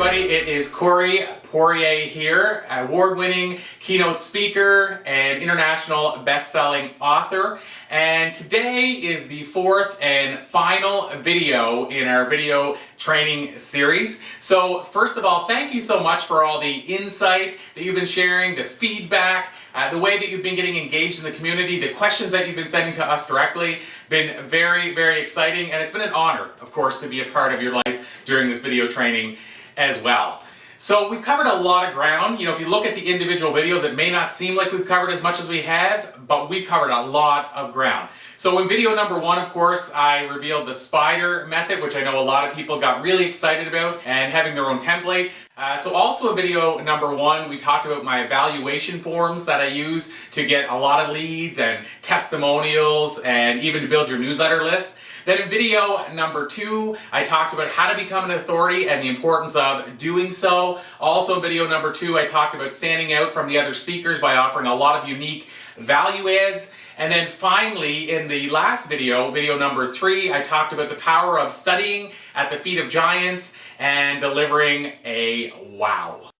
everybody, it is Corey Poirier here, award-winning keynote speaker and international best-selling author. And today is the fourth and final video in our video training series. So first of all, thank you so much for all the insight that you've been sharing, the feedback, the way that you've been getting engaged in the community, the questions that you've been sending to us directly. Been very, very exciting, and it's been an honor, of course, to be a part of your life during this video training as well. So we've covered a lot of ground. You know, if you look at the individual videos, it may not seem like we've covered as much as we have, but we've covered a lot of ground. So in video number one, of course, I revealed the spider method, which I know a lot of people got really excited about, and having their own template. So also in video number one, we talked about my evaluation forms that I use to get a lot of leads and testimonials and even to build your newsletter list. Then in video number two, I talked about how to become an authority and the importance of doing so. Also in video number two, I talked about standing out from the other speakers by offering a lot of unique value adds. And then finally, in the last video, video number three, I talked about the power of studying at the feet of giants and delivering a wow.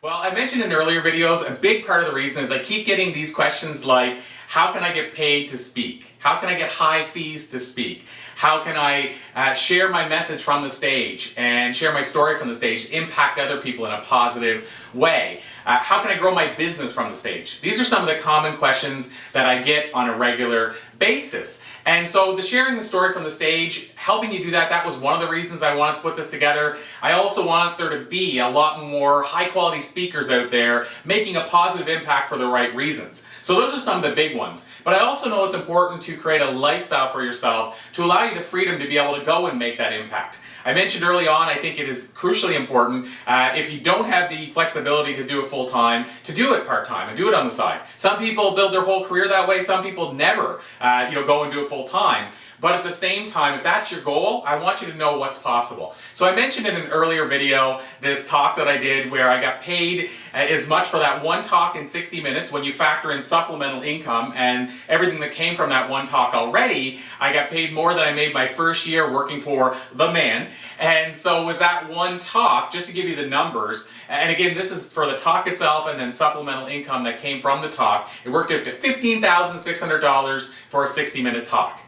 Well, I mentioned in earlier videos, a big part of the reason is I keep getting these questions like, how can I get paid to speak? How can I get high fees to speak? How can I share my message from the stage and share my story from the stage, impact other people in a positive way? How can I grow my business from the stage? These are some of the common questions that I get on a regular basis. And so the sharing the story from the stage, helping you do that, that was one of the reasons I wanted to put this together. I also wanted there to be a lot more high quality speakers out there making a positive impact for the right reasons. So those are some of the big ones. But I also know it's important to create a lifestyle for yourself to allow you the freedom to be able to go and make that impact. I mentioned early on, I think it is crucially important if you don't have the flexibility to do it full time, to do it part time and do it on the side. Some people build their whole career that way. Some people never, go and do it full time. But at the same time, if that's your goal, I want you to know what's possible. So I mentioned in an earlier video this talk that I did where I got paid as much for that one talk in 60 minutes. When you factor in supplemental income and everything that came from that one talk already, I got paid more than I made my first year working for the man. And so with that one talk, just to give you the numbers, and again, this is for the talk itself and then supplemental income that came from the talk, it worked out to $15,600 for a 60-minute talk.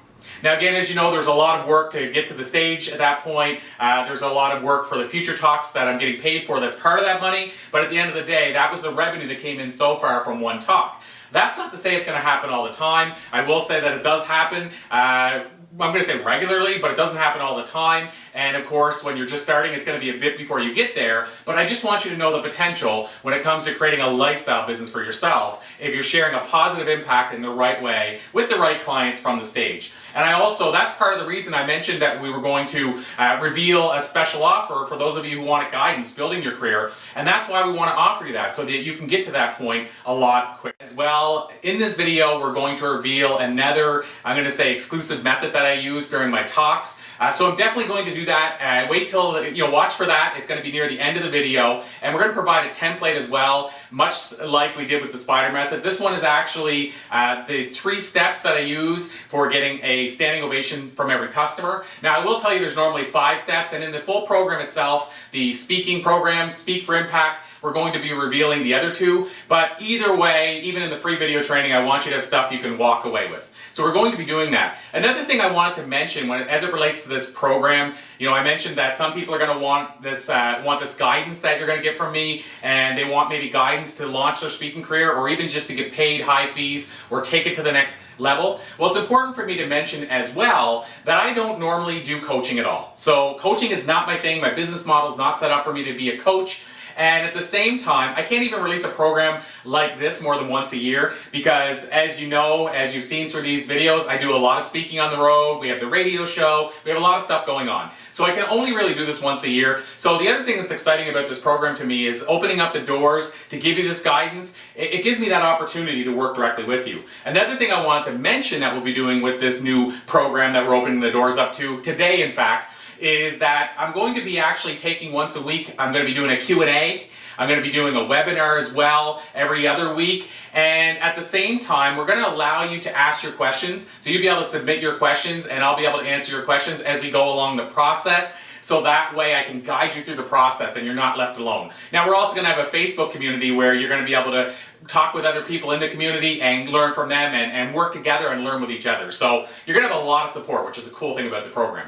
Now again, as you know, there's a lot of work to get to the stage at that point. There's a lot of work for the future talks that I'm getting paid for that's part of that money. But at the end of the day, that was the revenue that came in so far from one talk. That's not to say it's going to happen all the time. I will say that it does happen. I'm going to say regularly, but it doesn't happen all the time. And of course, when you're just starting, it's going to be a bit before you get there. But I just want you to know the potential when it comes to creating a lifestyle business for yourself if you're sharing a positive impact in the right way with the right clients from the stage. And I also, that's part of the reason I mentioned that we were going to reveal a special offer for those of you who want guidance building your career. And that's why we want to offer you that, so that you can get to that point a lot quicker. As well, in this video, we're going to reveal another, I'm going to say, exclusive method that I use during my talks. So I'm definitely going to do that. Wait till, watch for that. It's going to be near the end of the video. And we're going to provide a template as well, much like we did with the spider method. This one is actually the 3 steps that I use for getting a standing ovation from every customer. Now I will tell you there's normally 5 steps, and in the full program itself, the speaking program, Speak for Impact, we're going to be revealing the other 2. But either way, even in the free video training, I want you to have stuff you can walk away with. So we're going to be doing that. Another thing I wanted to mention as it relates to this program, I mentioned that some people are going to want this guidance that you're going to get from me, and they want maybe guidance to launch their speaking career or even just to get paid high fees or take it to the next level. Well, it's important for me to mention as well that I don't normally do coaching at all. So coaching is not my thing. My business model is not set up for me to be a coach. And at the same time, I can't even release a program like this more than once a year because, as you know, as you've seen through these videos, I do a lot of speaking on the road. We have the radio show. We have a lot of stuff going on. So I can only really do this once a year. So the other thing that's exciting about this program to me is opening up the doors to give you this guidance. It gives me that opportunity to work directly with you. Another thing I wanted to mention that we'll be doing with this new program that we're opening the doors up to today, in fact, is that I'm going to be actually taking once a week, I'm going to be doing a Q&A. I'm going to be doing a webinar as well every other week. And at the same time, we're going to allow you to ask your questions. So you'll be able to submit your questions and I'll be able to answer your questions as we go along the process. so that way I can guide you through the process and you're not left alone. Now we're also going to have a Facebook community where you're going to be able to talk with other people in the community and learn from them and work together and learn with each other. So you're going to have a lot of support, which is a cool thing about the program.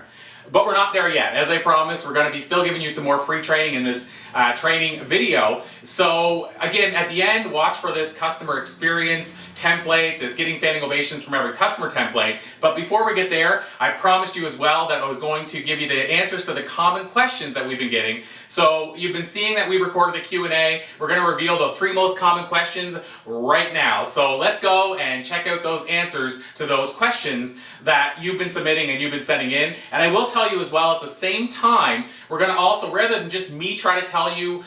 But we're not there yet. As I promised, we're going to be still giving you some more free training in this training video. So again, at the end, watch for this customer experience template, this getting standing ovations from every customer template. But before we get there, I promised you as well that I was going to give you the answers to the common questions that we've been getting. So you've been seeing that we recorded a Q&A. We're going to reveal the 3 most common questions right now. So let's go and check out those answers to those questions that you've been submitting and you've been sending in. And I will tell you as well, at the same time, we're going to also, rather than just me try to tell you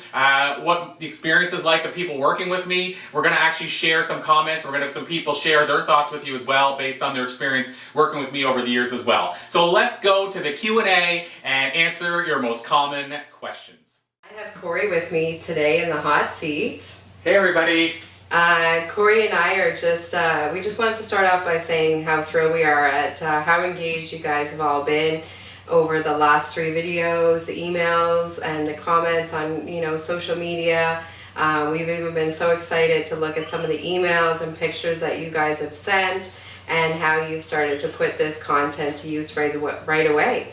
what the experience is like of people working with me, we're going to actually share some comments. We're going to have some people share their thoughts with you as well based on their experience working with me over the years as well. So let's go to the Q&A and answer your most common questions. I have Corey with me today in the hot seat. Hey everybody. Corey and I are just, we just wanted to start off by saying how thrilled we are at how engaged you guys have all been over the last 3 videos, the emails, and the comments on, social media. We've even been so excited to look at some of the emails and pictures that you guys have sent and how you've started to put this content to use right away.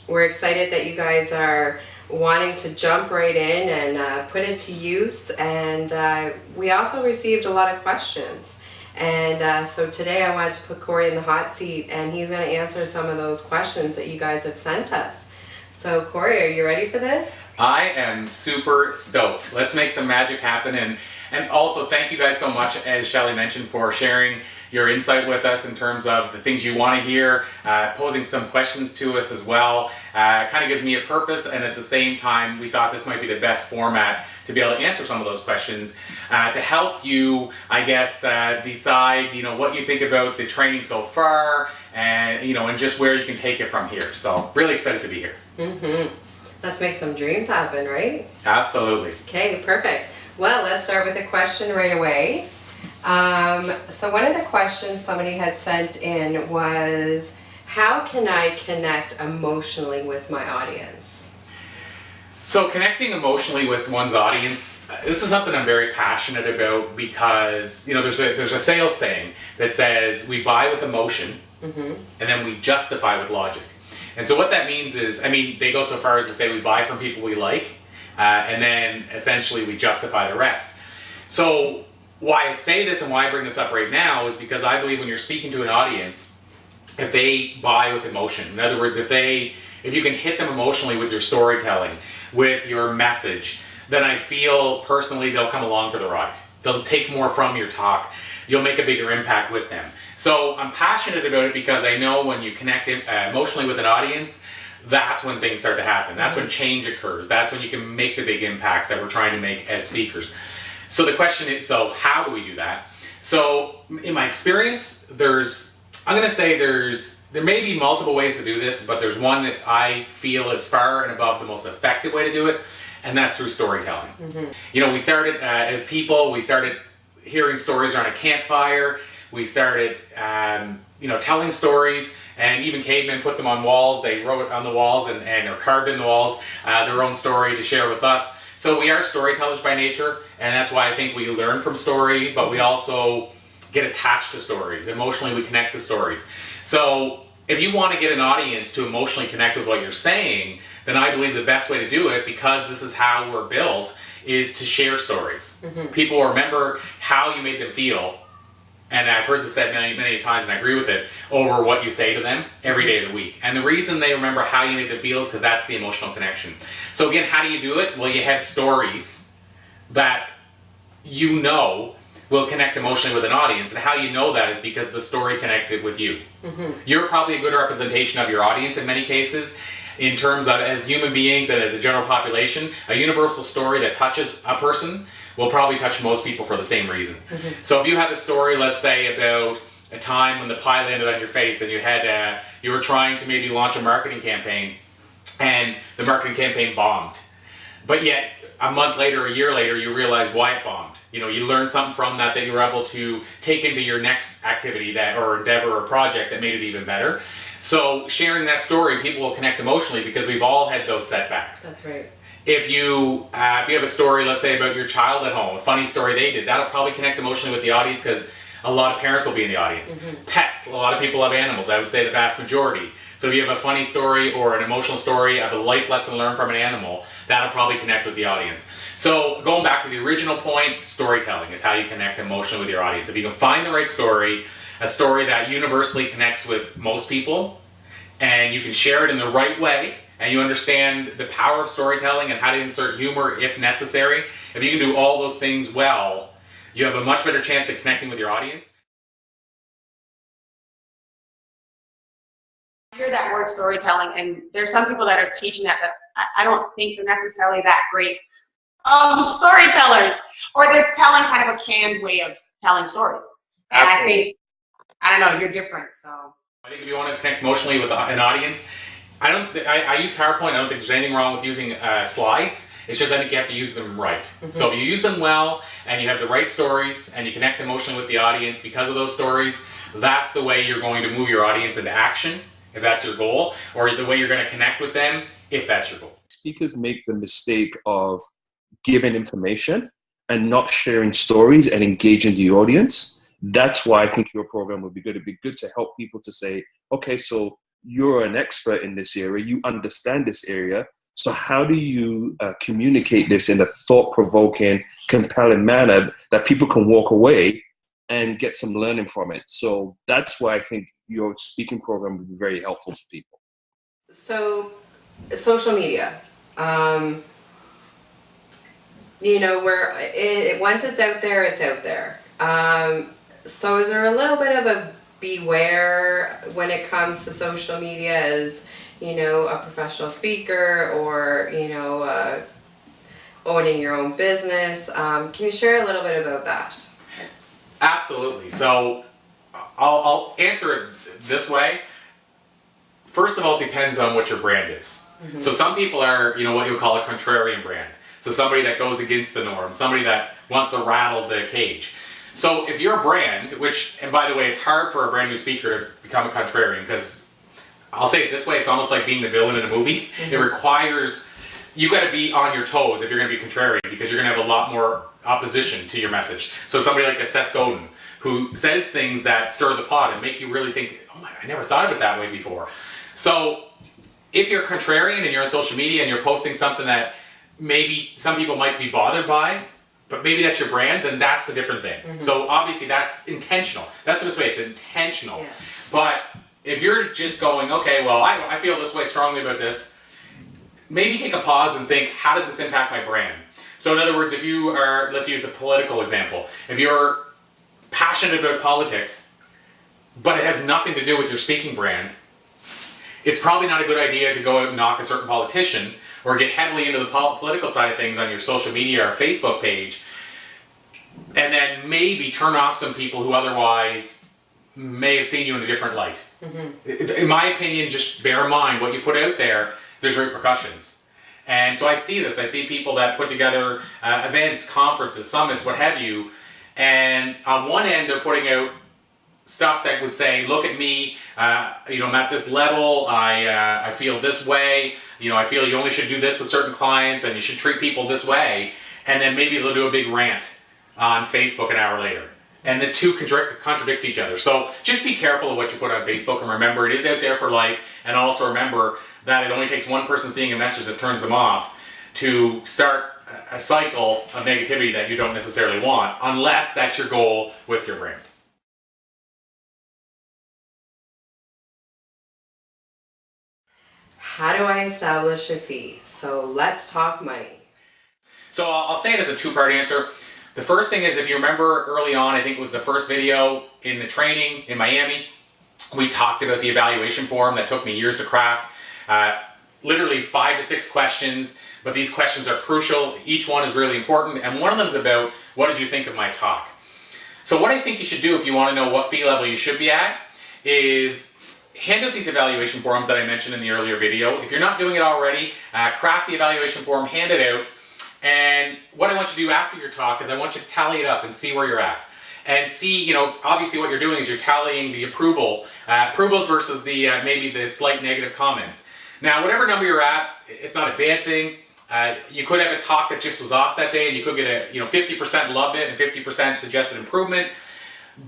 We're excited that you guys are wanting to jump right in and put it to use, and we also received a lot of questions. And so today I wanted to put Corey in the hot seat, and he's going to answer some of those questions that you guys have sent us. So Corey, are you ready for this? I am super stoked. Let's make some magic happen. And also thank you guys so much, as Shelly mentioned, for sharing your insight with us in terms of the things you want to hear, posing some questions to us as well. Kind of gives me a purpose, and at the same time, we thought this might be the best format to be able to answer some of those questions to help you, I guess, decide, what you think about the training so far, and and just where you can take it from here. So really excited to be here. Let's make some dreams happen, right? Absolutely. Okay, perfect. Well, let's start with a question right away. So one of the questions somebody had sent in was, how can I connect emotionally with my audience? So connecting emotionally with one's audience, this is something I'm very passionate about because, there's a sales saying that says we buy with emotion and then we justify with logic. And so what that means is, they go so far as to say we buy from people we like and then essentially we justify the rest. So why I say this and why I bring this up right now is because I believe when you're speaking to an audience, if they buy with emotion, in other words, if you can hit them emotionally with your storytelling, with your message, then I feel personally they'll come along for the ride. They'll take more from your talk. You'll make a bigger impact with them. So I'm passionate about it because I know when you connect emotionally with an audience, that's when things start to happen. That's when change occurs. That's when you can make the big impacts that we're trying to make as speakers. So the question is, though, how do we do that? So in my experience, there may be multiple ways to do this, but there's one that I feel is far and above the most effective way to do it, and that's through storytelling. We started as people, we started hearing stories around a campfire. We started, telling stories, and even cavemen put them on walls. They wrote on the walls and or carved in the walls their own story to share with us. So we are storytellers by nature, and that's why I think we learn from story, but we also get attached to stories. Emotionally, we connect to stories. So if you want to get an audience to emotionally connect with what you're saying, then I believe the best way to do it, because this is how we're built, is to share stories. People will remember how you made them feel, and I've heard this said many, many times, and I agree with it, over what you say to them every day of the week. And the reason they remember how you made them feel is because that's the emotional connection. So again, how do you do it? Well, you have stories that will connect emotionally with an audience. And how you know that is because the story connected with you. You're probably a good representation of your audience in many cases, in terms of, as human beings and as a general population, a universal story that touches a person will probably touch most people for the same reason. So if you have a story, let's say, about a time when the pie landed on your face and you were trying to maybe launch a marketing campaign and the marketing campaign bombed, but yet a month later, a year later, you realize why it bombed. You know, you learned something from that you were able to take into your next activity or endeavor or project that made it even better. So sharing that story, people will connect emotionally because we've all had those setbacks. That's right. If you have a story, let's say about your child at home, a funny story they did, that'll probably connect emotionally with the audience because a lot of parents will be in the audience. Pets, a lot of people have animals. I would say the vast majority. So if you have a funny story or an emotional story of a life lesson learned from an animal, that'll probably connect with the audience. So going back to the original point, storytelling is how you connect emotionally with your audience. If you can find the right story, a story that universally connects with most people, and you can share it in the right way, and you understand the power of storytelling and how to insert humor if necessary, if you can do all those things well, you have a much better chance of connecting with your audience. I hear that word storytelling, and there's some people that are teaching that I don't think they're necessarily that great storytellers, or they're telling kind of a canned way of telling stories. And Absolutely. I think, I don't know, you're different, so. I think if you want to connect emotionally with an audience, I use PowerPoint. I don't think there's anything wrong with using slides. It's just I think you have to use them right. So if you use them well and you have the right stories and you connect emotionally with the audience because of those stories, that's the way you're going to move your audience into action, if that's your goal, or the way you're going to connect with them, if that's your goal. Speakers make the mistake of giving information and not sharing stories and engaging the audience. That's why I think your program would be good. It'd be good to help people to say, okay, so you're an expert in this area, you understand this area, so how do you communicate this in a thought-provoking, compelling manner that people can walk away and get some learning from it? So that's why I think your speaking program would be very helpful to people. So, social media. You know, once it's out there, it's out there. So is there a little bit of a beware when it comes to social media as, you know, a professional speaker or, you know, owning your own business? Can you share a little bit about that? Absolutely. So I'll answer it this way. First of all, it depends on what your brand is. So some people are, you know, what you'll call a contrarian brand. So somebody that goes against the norm, somebody that wants to rattle the cage. So if you're a brand, and by the way, it's hard for a brand new speaker to become a contrarian because I'll say it this way, it's almost like being the villain in a movie. It requires, you got to be on your toes if you're going to be contrarian because you're going to have a lot more opposition to your message. So somebody like a Seth Godin who says things that stir the pot and make you really think, oh my, I never thought of it that way before. So if you're contrarian and you're on social media and you're posting something that maybe some people might be bothered by, but maybe that's your brand, then that's a different thing. So obviously that's intentional. That's the best way, it's intentional. Yeah. But if you're just going, okay, well, I feel this way strongly about this, maybe take a pause and think, how does this impact my brand? So in other words, if you are, let's use the political example, if you're passionate about politics, but it has nothing to do with your speaking brand, it's probably not a good idea to go out and knock a certain politician or get heavily into the political side of things on your social media or Facebook page, and then maybe turn off some people who otherwise may have seen you in a different light. In my opinion, just bear in mind what you put out there, there's repercussions. And so I see this. I see people that put together events, conferences, summits, what have you, and on one end they're putting out stuff that would say, look at me, you know, I'm at this level, I feel this way, you know, I feel you only should do this with certain clients and you should treat people this way, and then maybe they'll do a big rant on Facebook an hour later. And the two contradict each other. So just be careful of what you put on Facebook, and remember it is out there for life, and also remember that it only takes one person seeing a message that turns them off to start a cycle of negativity that you don't necessarily want, unless that's your goal with your brand. How do I establish a fee? So let's talk money. So I'll say it as a two-part answer. The first thing is, if you remember early on, I think it was the first video in the training in Miami, we talked about the evaluation form that took me years to craft. Literally 5 to 6 questions, but these questions are crucial. Each one is really important, and one of them is about, what did you think of my talk? So what I think you should do if you want to know what fee level you should be at is, hand out these evaluation forms that I mentioned in the earlier video. If you're not doing it already, craft the evaluation form, hand it out. And what I want you to do after your talk is I want you to tally it up and see where you're at. And see, you know, obviously what you're doing is you're tallying the approvals versus the maybe the slight negative comments. Now, whatever number you're at, it's not a bad thing. You could have a talk that just was off that day, and you could get a 50% loved it and 50% suggested improvement.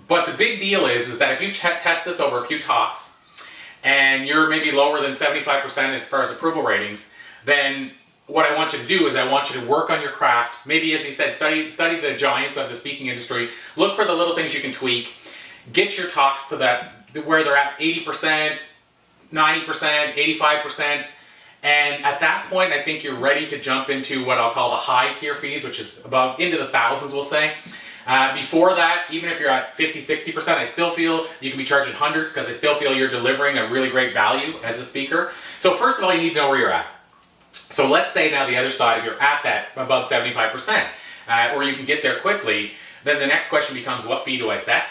But the big deal is that if you test this over a few talks, and you're maybe lower than 75% as far as approval ratings, then what I want you to do is I want you to work on your craft. Maybe, as he said, study the giants of the speaking industry. Look for the little things you can tweak. Get your talks to that where they're at 80%, 90%, 85%. And at that point, I think you're ready to jump into what I'll call the high tier fees, which is above into the thousands, we'll say. Before that, even if you're at 50, 60%, I still feel you can be charging hundreds because I still feel you're delivering a really great value as a speaker. So first of all, you need to know where you're at. So let's say now the other side, if you're at that above 75%, or you can get there quickly, then the next question becomes, what fee do I set?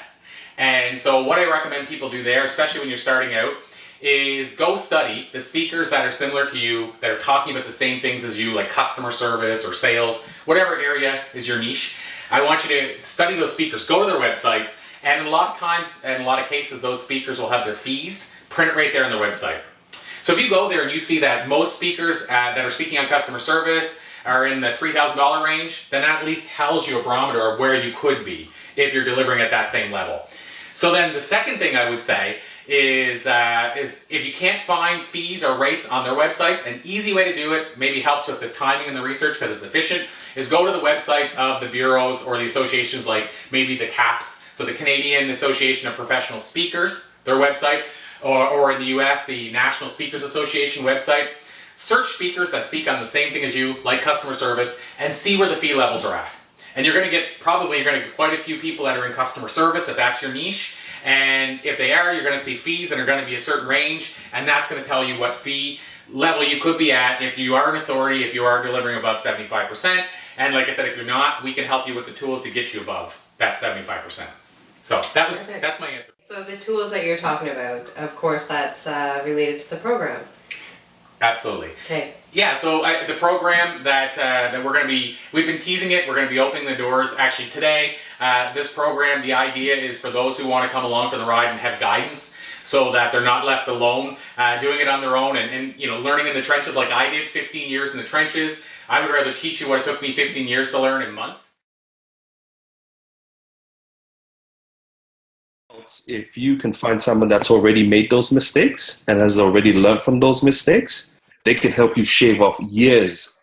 And so what I recommend people do there, especially when you're starting out, is go study the speakers that are similar to you, that are talking about the same things as you, like customer service or sales, whatever area is your niche. I want you to study those speakers, go to their websites, and a lot of times, in a lot of cases, those speakers will have their fees printed right there on their website. So if you go there and you see that most speakers that are speaking on customer service are in the $3,000 range, then that at least tells you a barometer of where you could be if you're delivering at that same level. So then the second thing I would say is if you can't find fees or rates on their websites, an easy way to do it, maybe helps with the timing and the research because it's efficient, is go to the websites of the bureaus or the associations like maybe the CAPS, so the Canadian Association of Professional Speakers, their website, or in the US, the National Speakers Association website. Search speakers that speak on the same thing as you, like customer service, and see where the fee levels are at. And you're going to get quite a few people that are in customer service if that's your niche. And if they are, you're going to see fees that are going to be a certain range, and that's going to tell you what fee level you could be at if you are an authority, if you are delivering above 75%. And like I said, if you're not, we can help you with the tools to get you above that 75%. So that's my answer. So the tools that you're talking about, of course, that's related to the program. Absolutely. Okay. Yeah, so the program that we've been teasing it, we're going to be opening the doors actually today. This program, the idea is for those who want to come along for the ride and have guidance so that they're not left alone, doing it on their own and learning in the trenches like I did, 15 years in the trenches. I would rather teach you what it took me 15 years to learn in months. If you can find someone that's already made those mistakes and has already learned from those mistakes, they can help you shave off years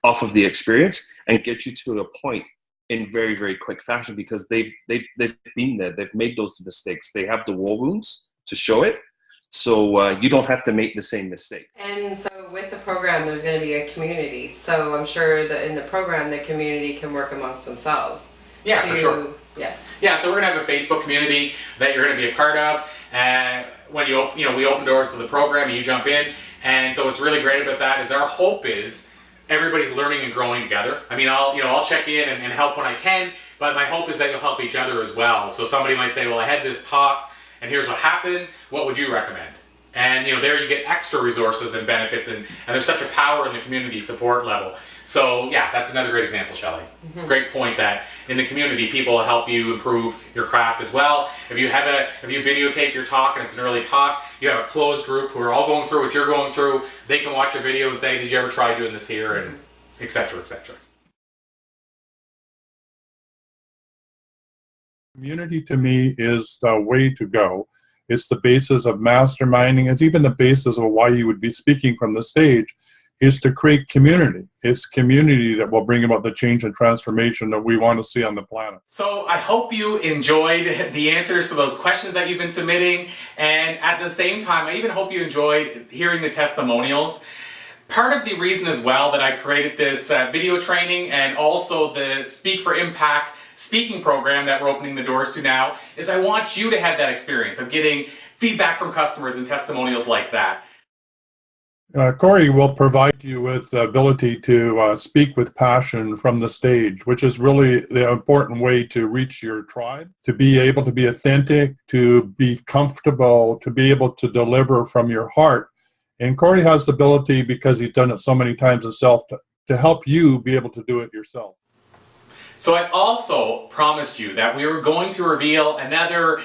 off of the experience and get you to a point in very, very quick fashion because they've been there, they've made those mistakes, they have the war wounds to show it. So you don't have to make the same mistake. And so with the program, there's going to be a community. So I'm sure that in the program, the community can work amongst themselves. Yeah, for sure. Yeah. Yeah, so we're gonna have a Facebook community that you're gonna be a part of. When we open doors to the program and you jump in, and so what's really great about that is our hope is everybody's learning and growing together. I mean, I'll check in and help when I can, but my hope is that you'll help each other as well. So somebody might say, well, I had this talk, and here's what happened. What would you recommend? And there you get extra resources and benefits, and there's such a power in the community support level. So yeah, that's another great example, Shelley. It's a great point that in the community, people will help you improve your craft as well. If you videotape your talk and it's an early talk, you have a closed group who are all going through what you're going through. They can watch your video and say, did you ever try doing this here, and et cetera, et cetera. Community to me is the way to go. It's the basis of masterminding. It's even the basis of why you would be speaking from the stage, is to create community. It's community that will bring about the change and transformation that we want to see on the planet. So I hope you enjoyed the answers to those questions that you've been submitting. And at the same time, I even hope you enjoyed hearing the testimonials. Part of the reason as well that I created this video training and also the Speak for Impact speaking program that we're opening the doors to now is I want you to have that experience of getting feedback from customers and testimonials like that. Corey will provide you with the ability to speak with passion from the stage, which is really the important way to reach your tribe, to be able to be authentic, to be comfortable, to be able to deliver from your heart. And Corey has the ability, because he's done it so many times himself, to help you be able to do it yourself. So I also promised you that we were going to reveal another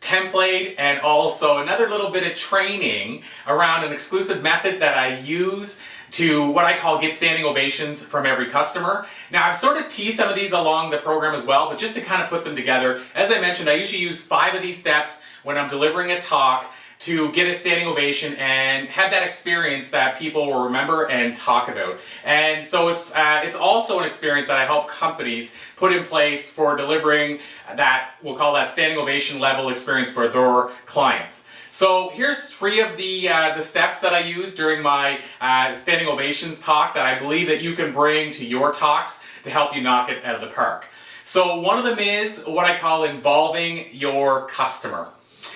template and also another little bit of training around an exclusive method that I use to what I call get standing ovations from every customer. Now I've sort of teased some of these along the program as well, but just to kind of put them together, as I mentioned, I usually use 5 of these steps when I'm delivering a talk to get a standing ovation and have that experience that people will remember and talk about. And so it's also an experience that I help companies put in place for delivering that, we'll call that standing ovation level experience for their clients. So here's 3 of the steps that I use during my standing ovations talk that I believe that you can bring to your talks to help you knock it out of the park. So one of them is what I call involving your customer.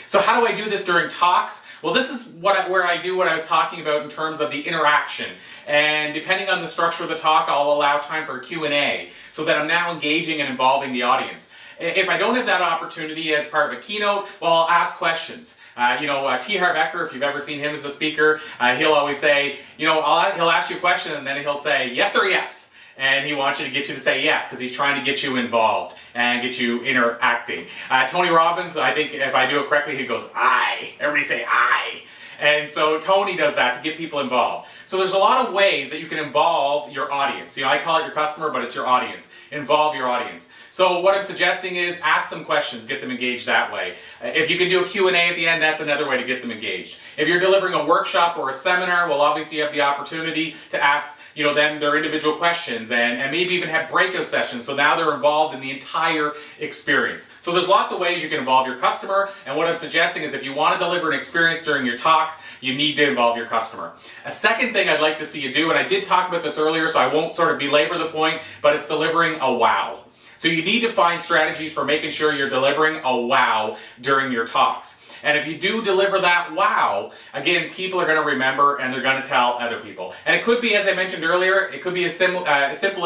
So how do I do this during talks? Well, this is where I do what I was talking about in terms of the interaction. And depending on the structure of the talk, I'll allow time for a Q&A so that I'm now engaging and involving the audience. If I don't have that opportunity as part of a keynote, well, I'll ask questions. T. Harv Eker, if you've ever seen him as a speaker, he'll always say, he'll ask you a question and then he'll say yes or yes. And he wants you to get you to say yes because he's trying to get you involved and get you interacting. Tony Robbins, I think if I do it correctly, he goes, aye. Everybody say aye. And so Tony does that to get people involved. So there's a lot of ways that you can involve your audience. I call it your customer, but it's your audience. Involve your audience. So what I'm suggesting is ask them questions, get them engaged that way. If you can do a Q&A at the end, that's another way to get them engaged. If you're delivering a workshop or a seminar, well, obviously you have the opportunity to ask them their individual questions and maybe even have breakout sessions. So now they're involved in the entire experience. So there's lots of ways you can involve your customer. And what I'm suggesting is if you want to deliver an experience during your talks, you need to involve your customer. A second thing I'd like to see you do, and I did talk about this earlier, so I won't sort of belabor the point, but it's delivering a wow. So you need to find strategies for making sure you're delivering a wow during your talks. And if you do deliver that wow, again, people are going to remember and they're going to tell other people. And it could be, as I mentioned earlier, it could be as simple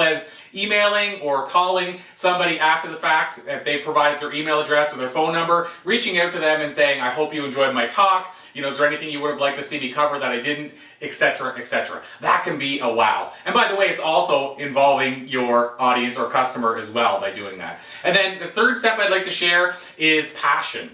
as emailing or calling somebody after the fact, if they provided their email address or their phone number, reaching out to them and saying, I hope you enjoyed my talk. Is there anything you would have liked to see me cover that I didn't, etc., etc. That can be a wow. And by the way, it's also involving your audience or customer as well by doing that. And then the third step I'd like to share is passion.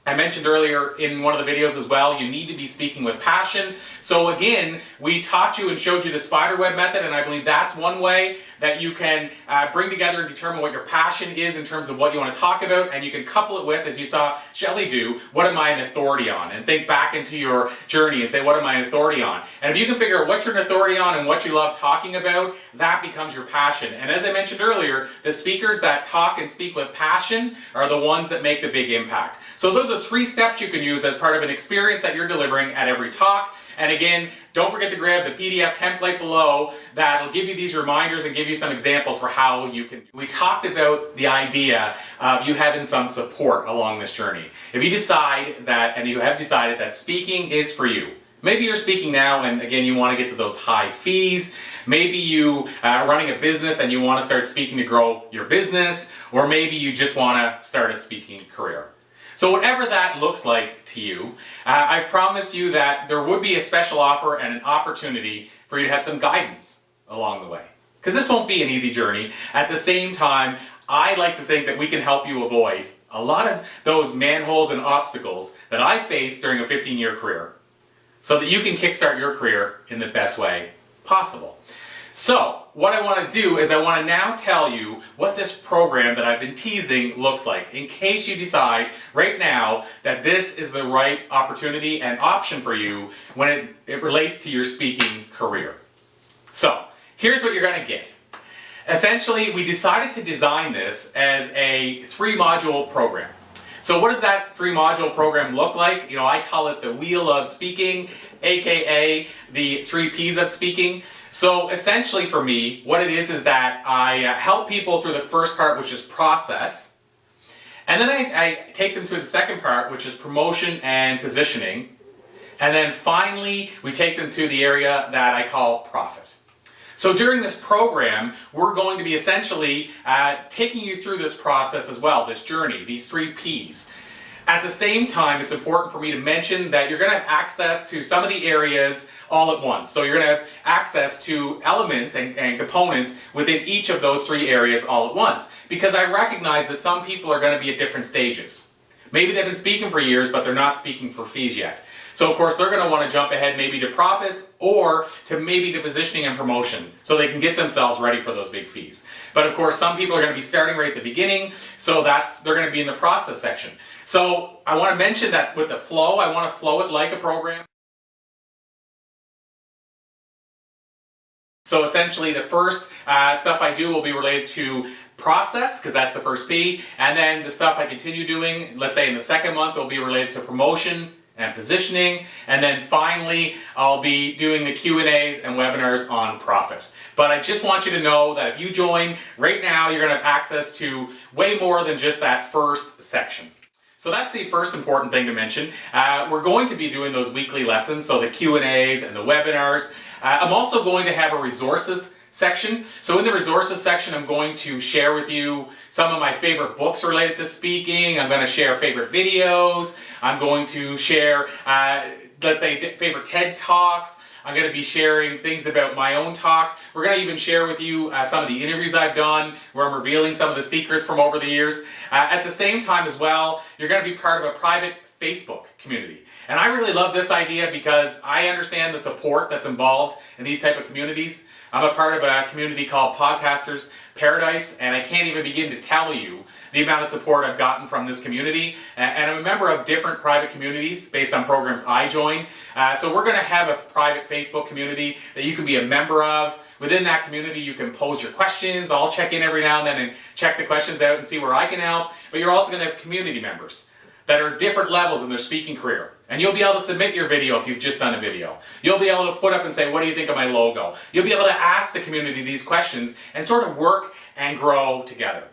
I mentioned earlier in one of the videos as well, you need to be speaking with passion. So again, we taught you and showed you the spiderweb method, and I believe that's one way that you can bring together and determine what your passion is in terms of what you want to talk about, and you can couple it with, as you saw Shelley do, what am I an authority on? And think back into your journey and say, what am I an authority on? And if you can figure out what you're an authority on and what you love talking about, that becomes your passion. And as I mentioned earlier, the speakers that talk and speak with passion are the ones that make the big impact. So those are 3 steps you can use as part of an experience that you're delivering at every talk. And again, don't forget to grab the PDF template below that'll give you these reminders and give you some examples for how you can. We talked about the idea of you having some support along this journey. If you decide that, and you have decided that speaking is for you, maybe you're speaking now and again you want to get to those high fees. Maybe you are running a business and you want to start speaking to grow your business, or maybe you just want to start a speaking career. So whatever that looks like to you, I promised you that there would be a special offer and an opportunity for you to have some guidance along the way. Because this won't be an easy journey. At the same time, I like to think that we can help you avoid a lot of those manholes and obstacles that I faced during a 15-year career, so that you can kickstart your career in the best way possible. So, what I want to do is I want to now tell you what this program that I've been teasing looks like, in case you decide right now that this is the right opportunity and option for you when it relates to your speaking career. So, here's what you're going to get. Essentially, we decided to design this as a 3-module program. So what does that 3-module program look like? I call it the Wheel of Speaking, aka the 3 P's of speaking. So essentially for me, what it is that I help people through the first part, which is process. And then I take them to the second part, which is promotion and positioning. And then finally, we take them to the area that I call profit. So during this program, we're going to be essentially taking you through this process as well, this journey, these 3 Ps. At the same time, it's important for me to mention that you're going to have access to some of the areas all at once. So you're going to have access to elements and components within each of those 3 areas all at once. Because I recognize that some people are going to be at different stages. Maybe they've been speaking for years, but they're not speaking for fees yet. So of course they're going to want to jump ahead maybe to profits or to maybe to positioning and promotion so they can get themselves ready for those big fees. But of course some people are going to be starting right at the beginning, so they're going to be in the process section. So I want to mention that with the flow, I want to flow it like a program. So essentially the first stuff I do will be related to process, because that's the first P, and then the stuff I continue doing, let's say in the second month, will be related to promotion and positioning, and then finally I'll be doing the Q&As and webinars on profit. But I just want you to know that if you join right now, you're going to have access to way more than just that first section. So that's the first important thing to mention. We're going to be doing those weekly lessons, so the Q&As and the webinars. I'm also going to have a resources section. So in the resources section, I'm going to share with you some of my favorite books related to speaking. I'm going to share favorite videos. I'm going to share, let's say, favorite TED Talks. I'm going to be sharing things about my own talks. We're going to even share with you some of the interviews I've done, where I'm revealing some of the secrets from over the years. At the same time as well, you're going to be part of a private Facebook community. And I really love this idea because I understand the support that's involved in these type of communities. I'm a part of a community called Podcasters Paradise, and I can't even begin to tell you the amount of support I've gotten from this community. And I'm a member of different private communities based on programs I joined. So we're going to have a private Facebook community that you can be a member of. Within that community, you can pose your questions. I'll check in every now and then and check the questions out and see where I can help. But you're also going to have community members that are different levels in their speaking career. And you'll be able to submit your video if you've just done a video. You'll be able to put up and say, what do you think of my logo? You'll be able to ask the community these questions and sort of work and grow together.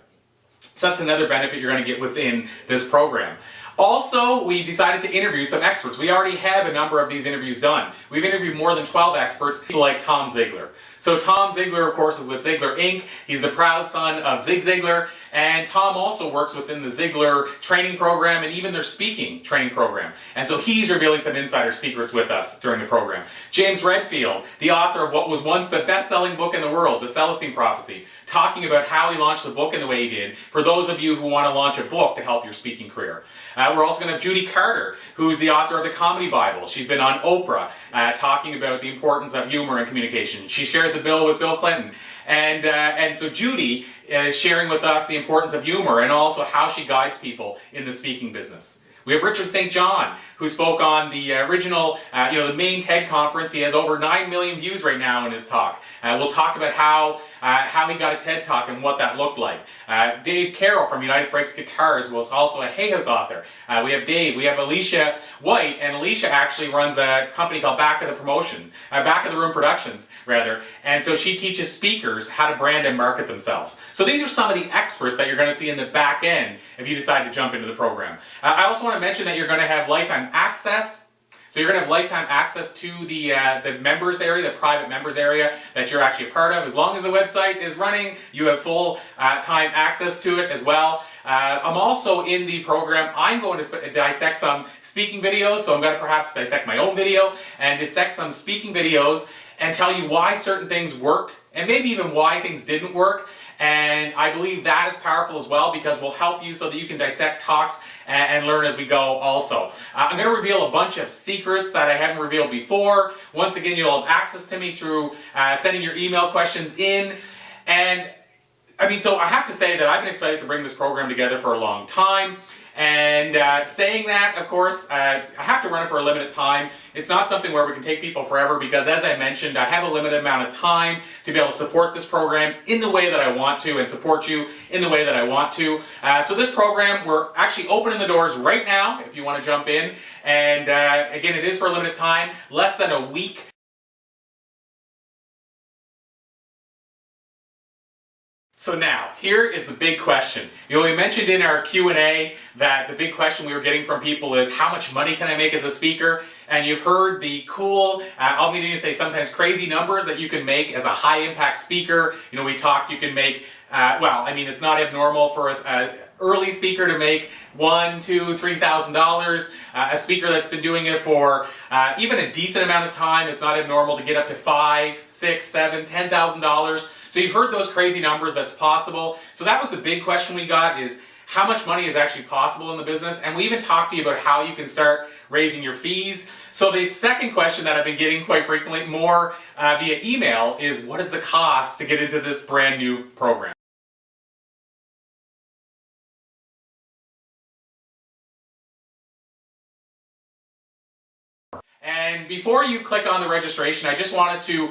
So that's another benefit you're going to get within this program. Also, we decided to interview some experts. We already have a number of these interviews done. We've interviewed more than 12 experts, people like Tom Ziglar. So Tom Ziglar, of course, is with Ziglar Inc. He's the proud son of Zig Ziglar. And Tom also works within the Ziglar training program and even their speaking training program. And so he's revealing some insider secrets with us during the program. James Redfield, the author of what was once the best-selling book in the world, The Celestine Prophecy, talking about how he launched the book in the way he did, for those of you who want to launch a book to help your speaking career. We're also going to have Judy Carter, who's the author of the Comedy Bible. She's been on Oprah talking about the importance of humor and communication. She shared the bill with Bill Clinton. And so Judy is sharing with us the importance of humor and also how she guides people in the speaking business. We have Richard St. John, who spoke on the original, the main TED conference. He has over 9 million views right now in his talk. We'll talk about how he got a TED Talk and what that looked like. Dave Carroll from United Breaks Guitars was also a Hay House author. We have Dave. We have Alicia White, and Alicia actually runs a company called Back of the Room Productions, rather. And so she teaches speakers how to brand and market themselves. So these are some of the experts that you're going to see in the back end if you decide to jump into the program. I also want to mention that you're going to have lifetime access. So you're going to have lifetime access to the members area, the private members area that you're actually a part of. As long as the website is running, you have full time access to it as well. I'm also in the program, I'm going to dissect some speaking videos. So I'm going to perhaps dissect my own video and dissect some speaking videos and tell you why certain things worked and maybe even why things didn't work. And I believe that is powerful as well because we'll help you so that you can dissect talks and learn as we go also. I'm going to reveal a bunch of secrets that I haven't revealed before. Once again, you'll have access to me through sending your email questions in. And so I have to say that I've been excited to bring this program together for a long time. And saying that, of course, I have to run it for a limited time. It's not something where we can take people forever because, as I mentioned, I have a limited amount of time to be able to support this program in the way that I want to and support you in the way that I want to. So this program, we're actually opening the doors right now if you want to jump in. And again, it is for a limited time, less than a week. So now, here is the big question. We mentioned in our Q&A that the big question we were getting from people is, how much money can I make as a speaker? and you've heard the cool, I'll be to say sometimes crazy numbers that you can make as a high impact speaker. You know, we talked, you can make, well, I mean, it's not abnormal for a early speaker to make $1,000, $2,000, $3,000. A speaker that's been doing it for even a decent amount of time, it's not abnormal to get up to $5,000, $6,000, $7,000, $10,000. So you've heard those crazy numbers, that's possible. So that was the big question we got, is how much money is actually possible in the business? And we even talked to you about how you can start raising your fees. So the second question that I've been getting quite frequently, more via email, is what is the cost to get into this brand new program? And before you click on the registration, I just wanted to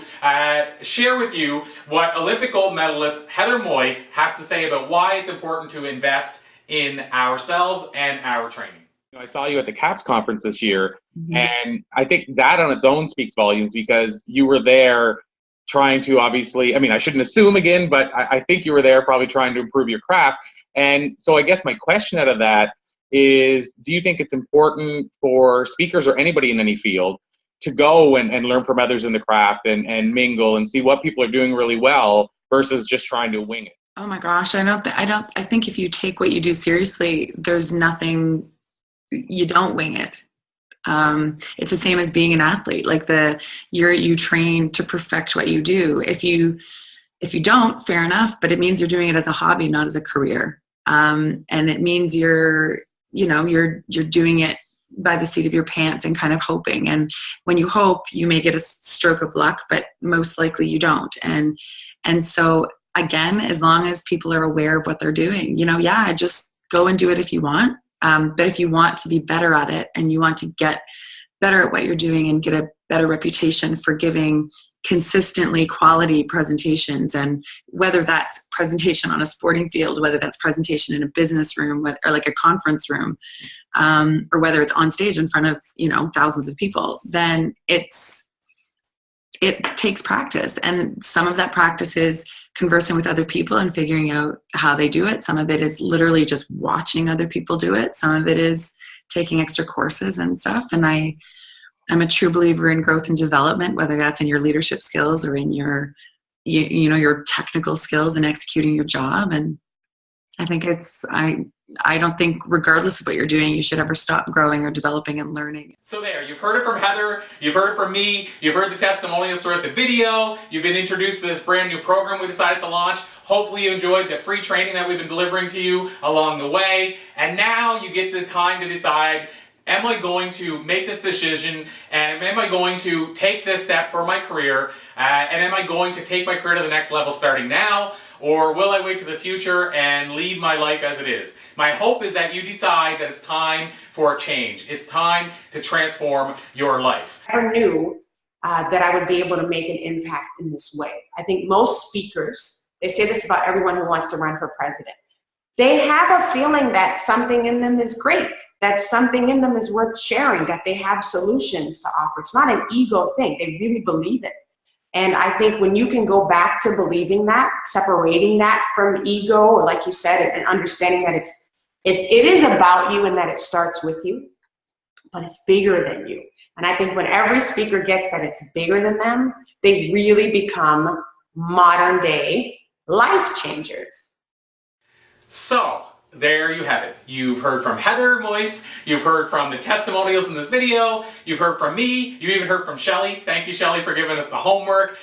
share with you what Olympic gold medalist Heather Moyse has to say about why it's important to invest in ourselves and our training. I saw you at the CAPS conference this year, and I think that on its own speaks volumes, because you were there trying to, obviously, I mean, I shouldn't assume again, but I think you were there probably trying to improve your craft. And so I guess my question out of that is, do you think it's important for speakers or anybody in any field to go and learn from others in the craft and mingle and see what people are doing really well versus just trying to wing it? Oh my gosh, I think if you take what you do seriously, there's nothing, you don't wing it. It's the same as being an athlete. Like you train to perfect what you do. If you don't, fair enough, but it means you're doing it as a hobby, not as a career. And it means you're doing it by the seat of your pants and kind of hoping. And when you hope, you may get a stroke of luck, but most likely you don't. And so again, as long as people are aware of what they're doing, just go and do it if you want. But if you want to be better at it and you want to get better at what you're doing and get a better reputation for giving consistently quality presentations, and whether that's presentation on a sporting field, whether that's presentation in a business room or like a conference room, or whether it's on stage in front of, thousands of people, then it takes practice. And some of that practice is conversing with other people and figuring out how they do it. Some of it is literally just watching other people do it. Some of it is taking extra courses and stuff. And I'm a true believer in growth and development, whether that's in your leadership skills or in your technical skills and executing your job. And I think I don't think, regardless of what you're doing, you should ever stop growing or developing and learning. So there, you've heard it from Heather, you've heard it from me, you've heard the testimonials throughout the video, you've been introduced to this brand new program we decided to launch. Hopefully you enjoyed the free training that we've been delivering to you along the way. And now you get the time to decide, am I going to make this decision, and am I going to take this step for my career, and am I going to take my career to the next level starting now, or will I wait to the future and leave my life as it is? My hope is that you decide that it's time for a change. It's time to transform your life. I never knew that I would be able to make an impact in this way. I think most speakers, they say this about everyone who wants to run for president, they have a feeling that something in them is great, that something in them is worth sharing, that they have solutions to offer. It's not an ego thing. They really believe it. And I think when you can go back to believing that, separating that from ego, or like you said, and understanding that it is about you and that it starts with you, but it's bigger than you. And I think when every speaker gets that it's bigger than them, they really become modern day life changers. So, there you have it. You've heard from Heather Moyse, you've heard from the testimonials in this video, you've heard from me, you've even heard from Shelly. Thank you, Shelly, for giving us the homework.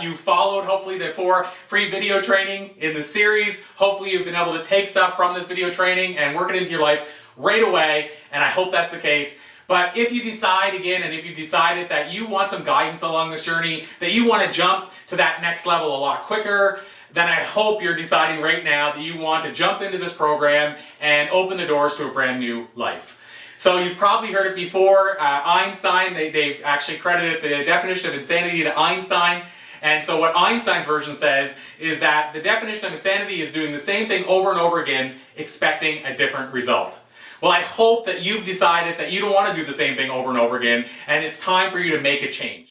You followed, hopefully, the 4 free video training in the series. Hopefully you've been able to take stuff from this video training and work it into your life right away, and I hope that's the case. But if you decide again, and if you decided that you want some guidance along this journey, that you want to jump to that next level a lot quicker, then I hope you're deciding right now that you want to jump into this program and open the doors to a brand new life. So you've probably heard it before, Einstein, they've actually credited the definition of insanity to Einstein. And so what Einstein's version says is that the definition of insanity is doing the same thing over and over again, expecting a different result. Well, I hope that you've decided that you don't want to do the same thing over and over again, and it's time for you to make a change.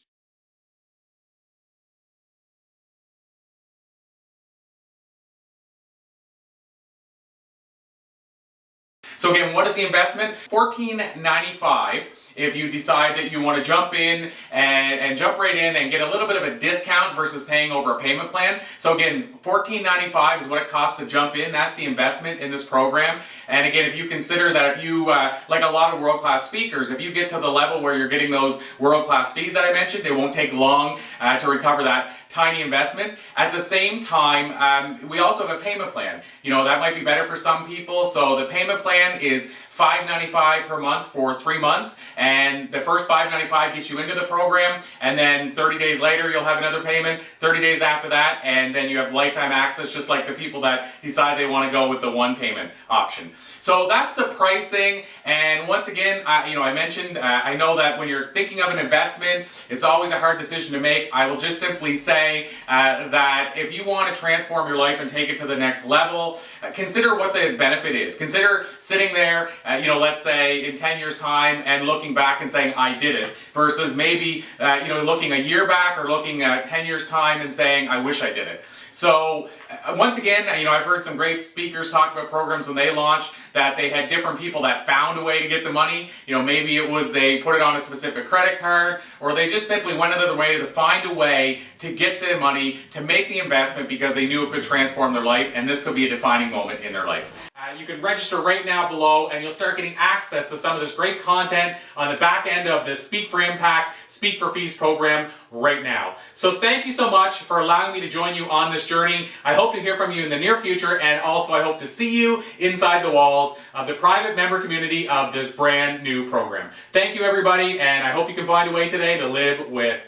So again, what is the investment? $14.95 if you decide that you want to jump in and jump right in and get a little bit of a discount versus paying over a payment plan. So again, $14.95 is what it costs to jump in. That's the investment in this program. And again, if you consider that if you, like a lot of world-class speakers, if you get to the level where you're getting those world-class fees that I mentioned, it won't take long to recover that tiny investment. At the same time, we also have a payment plan. You know, that might be better for some people. So the payment plan is $5.95 per month for 3 months, and the first $5.95 gets you into the program, and then 30 days later you'll have another payment, 30 days after that, and then you have lifetime access, just like the people that decide they want to go with the one payment option. So that's the pricing. And once again, you know, I mentioned, I know that when you're thinking of an investment, it's always a hard decision to make. I will just simply say that if you want to transform your life and take it to the next level, consider what the benefit is. Consider sitting there, you know, let's say in 10 years time and looking back and saying, I did it, versus maybe, you know, looking a year back or looking at 10 years time and saying, I wish I did it. So once again, you know, I've heard some great speakers talk about programs when they launched that they had different people that found a way to get the money. You know, maybe it was they put it on a specific credit card, or they just simply went out of their way to find a way to get the money, to make the investment because they knew it could transform their life, and this could be a defining moment in their life. You can register right now below, and you'll start getting access to some of this great content on the back end of the Speak for Impact, Speak for Fees program right now. So thank you so much for allowing me to join you on this journey. I hope to hear from you in the near future, and also I hope to see you inside the walls of the private member community of this brand new program. Thank you, everybody, and I hope you can find a way today to live with